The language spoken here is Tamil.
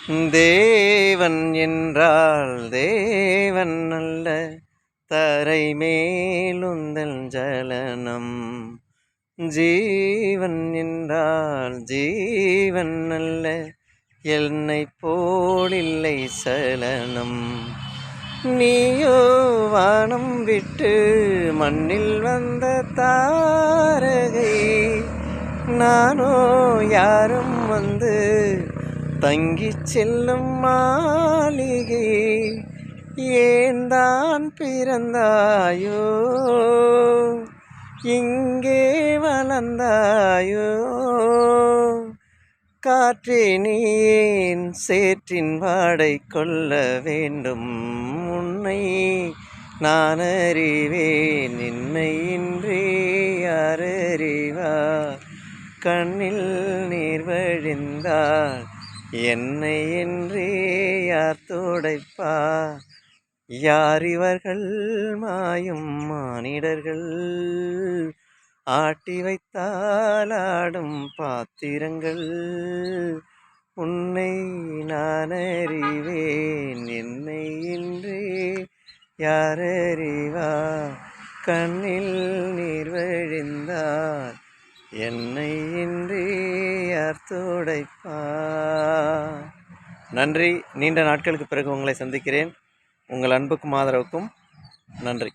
தேவன் என்றால் தேவன் அல்ல, தரை மேலுந்தல் ஜலனம். ஜீவன் என்றால் ஜீவன் அல்ல, என்னை போலில்லை சலனம். நீயோ வானம் விட்டு மண்ணில் வந்த தாரகை, நானோ யாரும் வந்து தங்கிச் செல்லும் மாளிகை. ஏன் தான் பிறந்தாயோ, இங்கே வளர்ந்தாயோ? காற்றே நீ ஏன் சேற்றின் வாடை கொள்ள வேண்டும்? உன்னை நான் அறிவேன், என்னை இன்றே யார் அறிவார்? கண்ணில் நீர் வழிந்தால் என்னை என்றே யார் துடைப்பார்? யார் இவர்கள் மாயும் மானிடர்கள், ஆட்டி வைத்தால் ஆடும் பாத்திரங்கள்? உன்னை நான் அறிவேன், என்னை இன்றே யார் அறிவார்? கண்ணில் நீர் வழிந்தால் என்னை இன்றே யார் துடைப்பார்? நன்றி. நீண்ட நாட்களுக்கு பிறகு உங்களை சந்திக்கிறேன். உங்கள் அன்புக்கும் ஆதரவுக்கும் நன்றி.